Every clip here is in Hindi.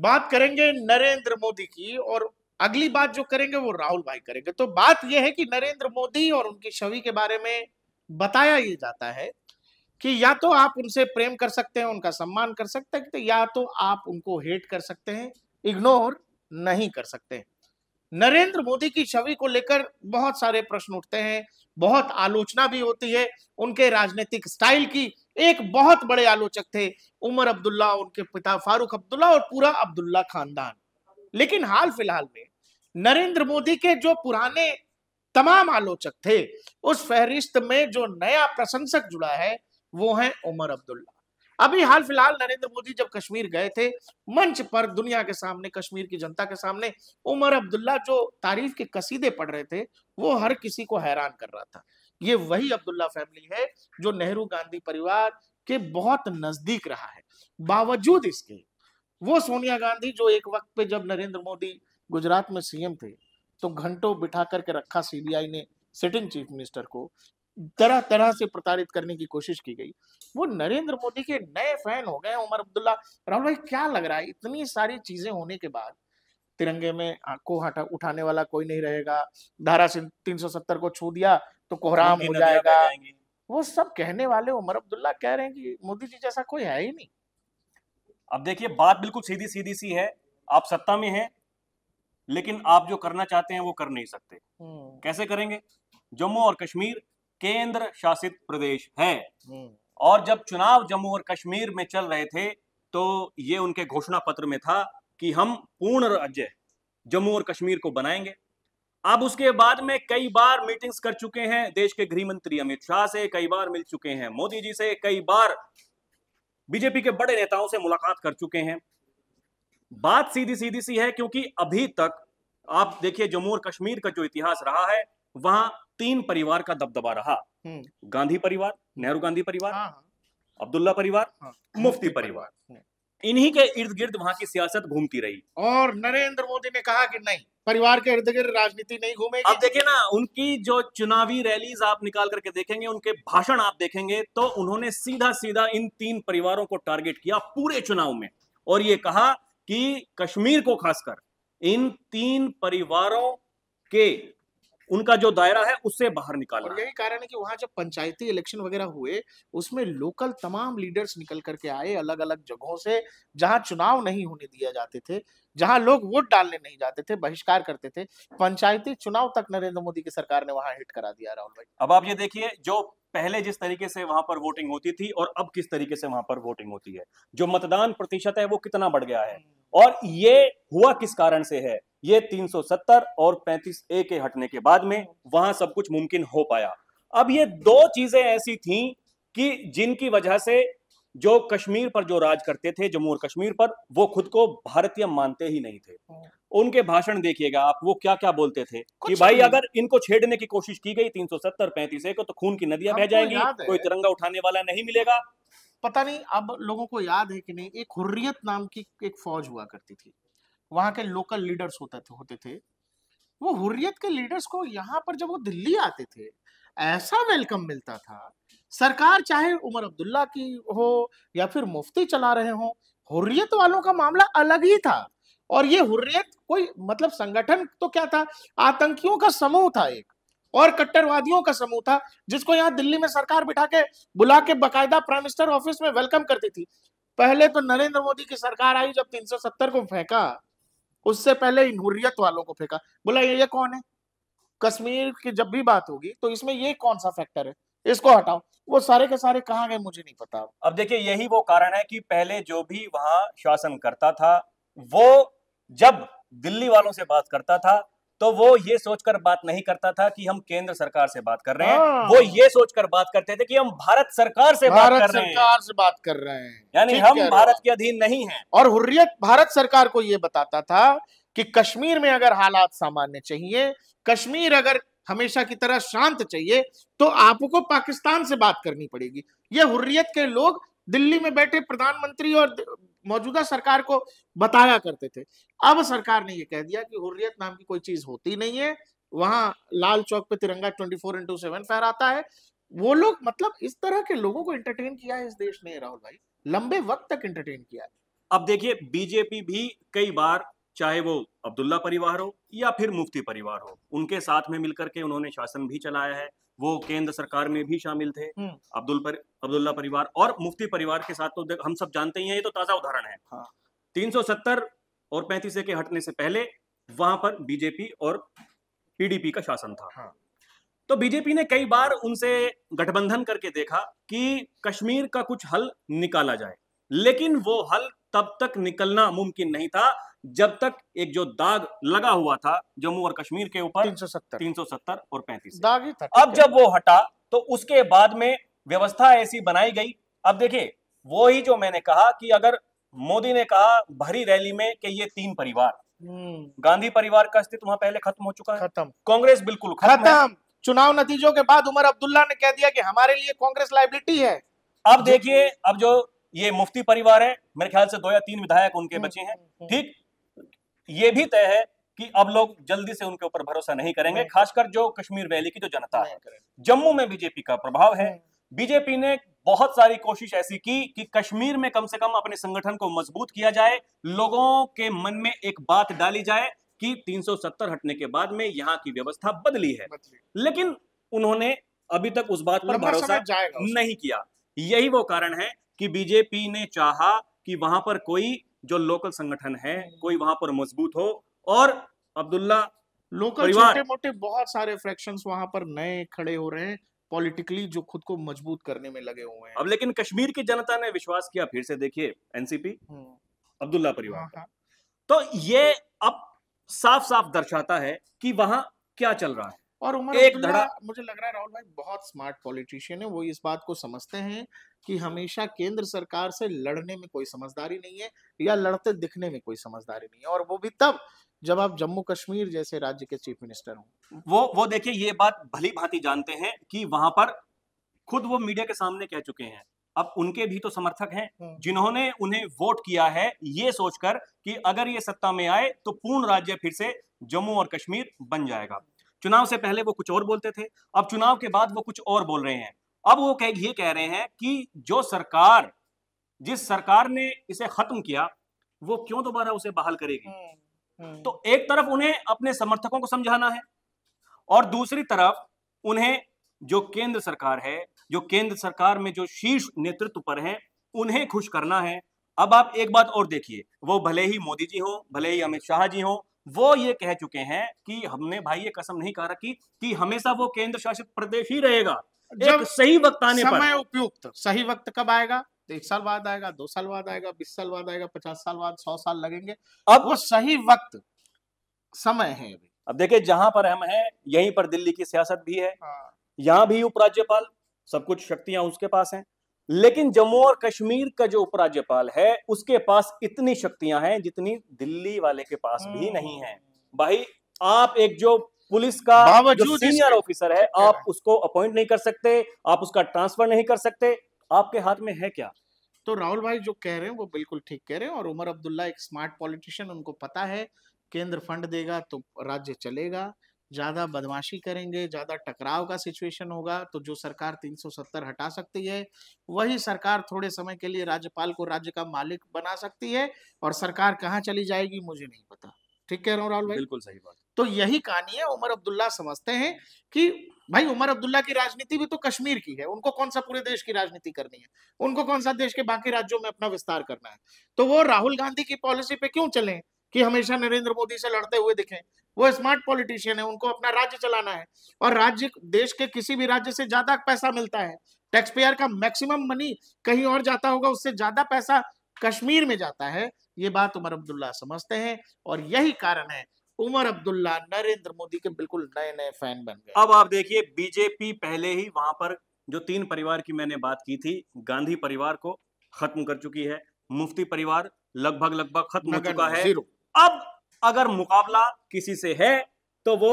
बात करेंगे नरेंद्र मोदी की, और अगली बात जो करेंगे वो राहुल भाई करेंगे। तो बात यह है कि नरेंद्र मोदी और उनकी छवि के बारे में बताया ये जाता है कि या तो आप उनसे प्रेम कर सकते हैं, उनका सम्मान कर सकते हैं, तो या तो आप उनको हेट कर सकते हैं, इग्नोर नहीं कर सकते। नरेंद्र मोदी की छवि को लेकर बहुत सारे प्रश्न उठते हैं, बहुत आलोचना भी होती है उनके राजनीतिक स्टाइल की। एक बहुत बड़े आलोचक थे उमर अब्दुल्ला, उनके पिता फारूक अब्दुल्ला और पूरा अब्दुल्ला खानदान। लेकिन हाल फिलहाल में नरेंद्र मोदी के जो पुराने तमाम आलोचक थे, उस फहरिस्त में जो नया प्रशंसक जुड़ा है वो है उमर अब्दुल्ला। अभी हाल फिलहाल नरेंद्र मोदी जब कश्मीर गए थे, मंच पर दुनिया के सामने, कश्मीर की जनता के सामने उमर अब्दुल्ला जो तारीफ के कसीदे पढ़ रहे थे, वो हर किसी को हैरान कर रहा था। ये वही अब्दुल्ला फैमिली है जो नेहरू गांधी परिवार के बहुत नजदीक रहा है। बावजूद इसके, वो सोनिया गांधी जो एक वक्त पे जब नरेंद्र मोदी गुजरात में सीएम थे, तो घंटों बिठा करके रखा सीबीआई ने सिटिंग चीफ मिनिस्टर को, तरह तरह से प्रताड़ित करने की कोशिश की गई। वो नरेंद्र मोदी के नए फैन हो गए उमर अब्दुल्ला। राहुल भाई, क्या लग रहा है इतनी सारी चीजें होने के बाद तिरंगे में को हटा उठाने वाला कोई नहीं रहेगा, धारा 370 को छू दिया तो कोहराम हो जाएगा, वो सब कहने वाले उमर अब्दुल्ला कह रहे हैं कि मोदी जी जैसा कोई है ही नहीं। अब देखिए, बात बिल्कुल सीधी सीधी सी है। आप सत्ता में हैं, लेकिन आप जो करना चाहते हैं वो कर नहीं सकते। कैसे करेंगे? जम्मू और कश्मीर केंद्र शासित प्रदेश है, और जब चुनाव जम्मू और कश्मीर में चल रहे थे तो ये उनके घोषणा पत्र में था कि हम पूर्ण राज्य जम्मू और कश्मीर को बनाएंगे। अब उसके बाद में कई बार मीटिंग्स कर चुके हैं देश के गृह मंत्री अमित शाह से, कई बार मिल चुके हैं मोदी जी से, कई बार बीजेपी के बड़े नेताओं से मुलाकात कर चुके हैं। बात सीधी सीधी सी है, क्योंकि अभी तक आप देखिए जम्मू और कश्मीर का जो इतिहास रहा है, वहां 3 परिवार का दबदबा रहा। गांधी परिवार, नेहरू गांधी परिवार, अब्दुल्ला परिवार, मुफ्ती परिवार। इन्हीं के इर्द गिर्द वहां की सियासत घूमती रही। और नरेंद्र मोदी ने कहा कि नहीं, परिवार के इर्द गिर्द राजनीति नहीं घूमेगी। अब देखिए ना, उनकी जो चुनावी रैलीज आप निकाल करके देखेंगे, उनके भाषण आप देखेंगे, तो उन्होंने सीधा सीधा इन 3 परिवारों को टारगेट किया पूरे चुनाव में, और ये कहा कि कश्मीर को खासकर इन 3 परिवारों के उनका जो दायरा है उससे बाहर निकालना। और यही कारण है कि वहां जब पंचायती इलेक्शन वगैरह हुए, उसमें लोकल तमाम लीडर्स निकल करके आए अलग अलग जगहों से, जहां चुनाव नहीं होने दिए जाते थे, जहां लोग वोट डालने नहीं जाते थे, बहिष्कार करते थे। पंचायती चुनाव तक नरेंद्र मोदी की सरकार ने वहां हिट करा दिया। राहुल भाई, अब आप ये देखिए, जो पहले जिस तरीके से वहां पर वोटिंग होती थी और अब किस तरीके से वहां पर वोटिंग होती है, जो मतदान प्रतिशत है वो कितना बढ़ गया है, और ये हुआ किस कारण से है। ये 370 और 35A के हटने के बाद में वहां सब कुछ मुमकिन हो पाया। अब ये 2 चीजें ऐसी थीं कि जिनकी वजह से जो कश्मीर पर जो राज करते थे, जम्मू और कश्मीर पर, वो खुद को भारतीय मानते ही नहीं थे। उनके भाषण देखिएगा आप, वो क्या क्या बोलते थे कि भाई अगर इनको छेड़ने की कोशिश की गई 370 35A को, तो खून की नदियां बह जाएंगी, कोई तिरंगा उठाने वाला नहीं मिलेगा। पता नहीं अब लोगों को याद है कि नहीं, एक हुर्रियत नाम की एक फौज हुआ करती थी, वहां के लोकल लीडर्स होते थे। वो हुर्रियत के लीडर्स को यहाँ पर जब वो दिल्ली आते थे, ऐसा वेलकम मिलता था। सरकार चाहे उमर अब्दुल्ला की हो या फिर मुफ्ती चला रहे हो, हुर्रियत वालों का मामला अलग ही था। और ये हुर्रियत कोई मतलब संगठन तो क्या था, आतंकियों का समूह था एक, और कट्टरवादियों का समूह था, जिसको यहाँ दिल्ली में सरकार बिठा के बुला के बकायदा प्राइम मिनिस्टर ऑफिस में वेलकम करती थी। पहले तो नरेंद्र मोदी की सरकार आई जब 370 को फेंका, उससे पहले इन हुर्रियत वालों को फेंका, बोला ये कौन है, कश्मीर की जब भी बात होगी तो इसमें ये कौन सा फैक्टर है, इसको हटाओ। वो सारे के सारे कहाँ गए मुझे नहीं पता। अब देखिए, यही वो कारण है कि पहले जो भी वहां शासन करता था, वो जब दिल्ली वालों से बात करता था तो वो ये सोचकर बात नहीं करता था कि हम केंद्र सरकार से बात कर रहे हैं, वो ये सोचकर बात करते थे कि हम भारत सरकार से बात कर रहे हैं, यानी हम भारत के अधीन नहीं हैं। और हुर्रियत भारत सरकार को ये बताता था कि कश्मीर में अगर हालात सामान्य चाहिए, कश्मीर अगर हमेशा की तरह शांत चाहिए, तो आपको पाकिस्तान से बात करनी पड़ेगी। ये हुर्रियत के लोग दिल्ली में बैठे प्रधानमंत्री और मौजूदा सरकार को बताया करते थे। अब सरकार ने ये कह दिया कि हुर्रियत नाम की कोई चीज होती नहीं है, वहां लाल चौक पे तिरंगा 24x7 फहराता है। वो लोग मतलब इस तरह के लोगों को एंटरटेन किया है इस देश ने राहुल भाई, लंबे वक्त तक एंटरटेन किया है। अब देखिए बीजेपी भी कई बार, चाहे वो अब्दुल्ला परिवार हो या फिर मुफ्ती परिवार हो, उनके साथ में मिलकर के उन्होंने शासन भी चलाया है। वो केंद्र सरकार में भी शामिल थे। अब्दुल्ला परिवार और मुफ्ती परिवार के साथ तो हम सब जानते ही हैं, ये तो ताजा उदाहरण है। हाँ। 370 और 35 के हटने से पहले वहां पर बीजेपी और पीडीपी का शासन था। हाँ। तो बीजेपी ने कई बार उनसे गठबंधन करके देखा कि कश्मीर का कुछ हल निकाला जाए, लेकिन वो हल तब तक निकलना मुमकिन नहीं था जब तक एक जो दाग लगा हुआ था जम्मू और कश्मीर के ऊपर 370 और 35 दाग ही था। अब जब वो हटा तो उसके बाद में व्यवस्था ऐसी बनाई गई। अब देखिए वो ही जो मैंने कहा कि अगर मोदी ने कहा भरी रैली में कि ये 3 परिवार, गांधी परिवार का अस्तित्व वहां पहले खत्म हो चुका है, खत्म, कांग्रेस बिल्कुल खत्म। चुनाव नतीजों के बाद उमर अब्दुल्ला ने कह दिया कि हमारे लिए कांग्रेस लायबिलिटी है। अब देखिए, अब जो ये मुफ्ती परिवार है, मेरे ख्याल से 2 या 3 विधायक उनके बचे हैं, ठीक, ये भी तय है कि अब लोग जल्दी से उनके ऊपर भरोसा नहीं करेंगे, खासकर जो कश्मीर वैली की जो जनता है। जम्मू में बीजेपी का प्रभाव है। बीजेपी ने बहुत सारी कोशिश ऐसी की कि कश्मीर में कम से कम अपने संगठन को मजबूत किया जाए, लोगों के मन में एक बात डाली जाए कि 370 हटने के बाद में यहां की व्यवस्था बदली है, लेकिन उन्होंने अभी तक उस बात पर भरोसा नहीं किया। यही वो कारण है कि बीजेपी ने चाहा कि वहां पर कोई जो लोकल संगठन है, कोई वहां पर मजबूत हो, और अब्दुल्ला लोकल छोटे मोटे बहुत सारे फ्रैक्शंस वहां पर नए खड़े हो रहे हैं पॉलिटिकली, जो खुद को मजबूत करने में लगे हुए हैं। अब लेकिन कश्मीर की जनता ने विश्वास किया, फिर से देखिए एनसीपी, अब्दुल्ला परिवार का। तो ये अब साफ साफ दर्शाता है कि वहां क्या चल रहा है। और उमर अब्दुल्ला, मुझे लग रहा है राहुल भाई बहुत स्मार्ट पॉलिटिशियन है। वो इस बात को समझते हैं कि हमेशा केंद्र सरकार से लड़ने में कोई समझदारी नहीं है, या लड़ते दिखने में कोई समझदारी नहीं है, और वो भी तब जब आप जम्मू कश्मीर जैसे राज्य के चीफ मिनिस्टर हो। वो देखिए ये बात भली भांति जानते हैं कि वहां पर खुद वो मीडिया के सामने कह चुके हैं। अब उनके भी तो समर्थक हैं जिन्होंने उन्हें वोट किया है ये सोचकर कि अगर ये सत्ता में आए तो पूर्ण राज्य फिर से जम्मू और कश्मीर बन जाएगा। चुनाव से पहले वो कुछ और बोलते थे, अब चुनाव के बाद वो कुछ और बोल रहे हैं। अब वो ये कह रहे हैं कि जो सरकार, जिस सरकार ने इसे खत्म किया, वो क्यों दोबारा उसे बहाल करेगी। तो एक तरफ उन्हें अपने समर्थकों को समझाना है, और दूसरी तरफ उन्हें जो केंद्र सरकार है, जो केंद्र सरकार में जो शीर्ष नेतृत्व पर है, उन्हें खुश करना है। अब आप एक बात और देखिए, वो भले ही मोदी जी हो, भले ही अमित शाह जी हो, वो ये कह चुके हैं कि हमने भाई ये कसम नहीं खा रखी कि हमेशा वो केंद्र शासित प्रदेश ही रहेगा। जब एक सही वक्त आने पर, समय उपयुक्त, सही वक्त कब आएगा? 1 साल बाद आएगा, 2 साल बाद आएगा, 20 साल बाद आएगा, 50 साल बाद, 100 साल लगेंगे। अब वो सही वक्त, समय है अभी। अब देखिए जहां पर हम हैं यहीं पर दिल्ली की सियासत भी है। यहां भी उपराज्यपाल, सब कुछ शक्तियां उसके पास हैं, लेकिन जम्मू और कश्मीर का जो उपराज्यपाल है उसके पास इतनी शक्तियां हैं जितनी दिल्ली वाले के पास भी नहीं है। भाई आप एक जो पुलिस का जो सीनियर ऑफिसर है, आप उसको अपॉइंट नहीं कर सकते, आप उसका ट्रांसफर नहीं कर सकते, आपके हाथ में है क्या? तो राहुल भाई जो कह रहे हैं वो बिल्कुल ठीक कह रहे हैं, और उमर अब्दुल्ला एक स्मार्ट पॉलिटिशियन, उनको पता है केंद्र फंड देगा तो राज्य चलेगा, ज्यादा बदमाशी करेंगे, ज्यादा टकराव का सिचुएशन होगा तो जो सरकार 370 हटा सकती है वही सरकार थोड़े समय के लिए राज्यपाल को राज्य का मालिक बना सकती है, और सरकार कहाँ चली जाएगी मुझे नहीं पता। ठीक कह रहा हूँ राहुल भाई? बिल्कुल सही बात। तो यही कहानी है। उमर अब्दुल्ला समझते हैं कि भाई उमर अब्दुल्ला की राजनीति भी तो कश्मीर की है, उनको कौन सा पूरे देश की राजनीति करनी है, उनको कौन सा देश के बाकी राज्यों में अपना विस्तार करना है। तो वो राहुल गांधी की पॉलिसी पे क्यों चलें कि हमेशा नरेंद्र मोदी से लड़ते हुए दिखें। वो स्मार्ट पॉलिटिशियन है, उनको अपना राज्य चलाना है, और राज्य, देश के किसी भी राज्य से ज्यादा पैसा मिलता है, टैक्स पेयर का मैक्सिमम मनी कहीं और जाता होगा, उससे ज्यादा पैसा कश्मीर में जाता है। ये बात उमर अब्दुल्ला समझते हैं, और यही कारण है उमर अब्दुल्ला नरेंद्र मोदी के बिल्कुल नए नए फैन बन गए। अब आप देखिए बीजेपी पहले ही वहां पर जो 3 परिवार की मैंने बात की थी, गांधी परिवार को खत्म कर चुकी है, मुफ्ती परिवार लगभग खत्म हो चुका है। अब अगर मुकाबला किसी से है तो वो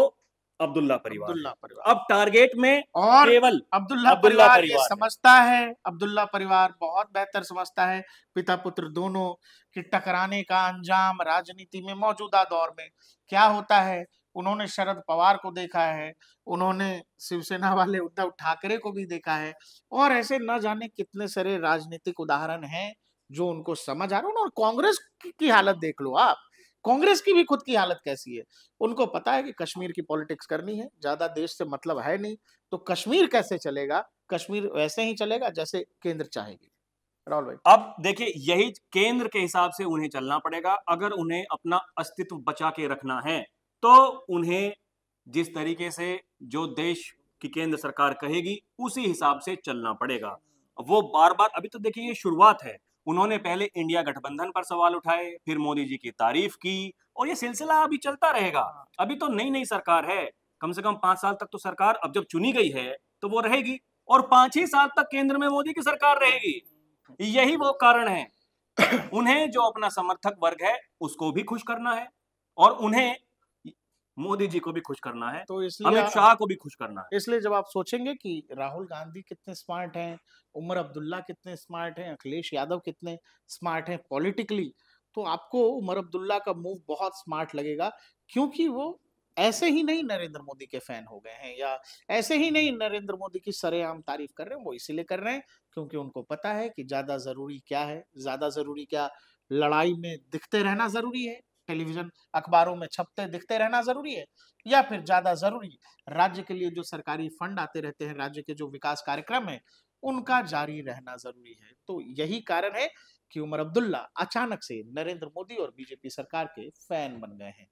अब्दुल्ला परिवार। अब टारगेट में और केवल अब्दुल्ला परिवार ये समझता है, अब्दुल्ला परिवार बहुत बेहतर समझता है, पिता पुत्र दोनों, कि टकराने का अंजाम राजनीति में मौजूदा दौर में क्या होता है। उन्होंने शरद पवार को देखा है, उन्होंने शिवसेना वाले उद्धव ठाकरे को भी देखा है, और ऐसे न जाने कितने सारे राजनीतिक उदाहरण हैं जो उनको समझ आ रहा है। और कांग्रेस की हालत देख लो आप, कांग्रेस की भी खुद की हालत कैसी है। उनको पता है कि कश्मीर की पॉलिटिक्स करनी है, ज्यादा देश से मतलब है नहीं, तो कश्मीर कैसे चलेगा, कश्मीर वैसे ही चलेगा जैसे केंद्र चाहेगी। राहुल भाई, अब देखिए, यही केंद्र के हिसाब से उन्हें चलना पड़ेगा। अगर उन्हें अपना अस्तित्व बचा के रखना है तो उन्हें जिस तरीके से जो देश की केंद्र सरकार कहेगी उसी हिसाब से चलना पड़ेगा। वो बार बार, अभी तो देखिए ये शुरुआत है, उन्होंने पहले इंडिया गठबंधन पर सवाल उठाए, फिर मोदी जी की तारीफ की, और ये सिलसिला अभी चलता रहेगा। अभी तो नई नई सरकार है, कम से कम 5 साल तक तो सरकार अब जब चुनी गई है तो वो रहेगी, और 5 ही साल तक केंद्र में मोदी की सरकार रहेगी। यही वो कारण है। उन्हें जो अपना समर्थक वर्ग है उसको भी खुश करना है, और उन्हें मोदी जी को भी खुश करना है, तो इसलिए अमित शाह को भी खुश करना है। इसलिए जब आप सोचेंगे कि राहुल गांधी कितने स्मार्ट हैं, उमर अब्दुल्ला कितने स्मार्ट हैं, अखिलेश यादव कितने स्मार्ट हैं पॉलिटिकली, तो आपको उमर अब्दुल्ला का मूव बहुत स्मार्ट लगेगा, क्योंकि वो ऐसे ही नहीं नरेंद्र मोदी के फैन हो गए हैं, या ऐसे ही नहीं नरेंद्र मोदी की सरेआम तारीफ कर रहे हैं। वो इसीलिए कर रहे हैं क्योंकि उनको पता है कि ज्यादा जरूरी क्या है, ज्यादा जरूरी क्या, लड़ाई में दिखते रहना जरूरी है, टेलीविजन अखबारों में छपते दिखते रहना जरूरी है, या फिर ज्यादा जरूरी राज्य के लिए जो सरकारी फंड आते रहते हैं, राज्य के जो विकास कार्यक्रम है उनका जारी रहना जरूरी है। तो यही कारण है कि उमर अब्दुल्ला अचानक से नरेंद्र मोदी और बीजेपी सरकार के फैन बन गए हैं।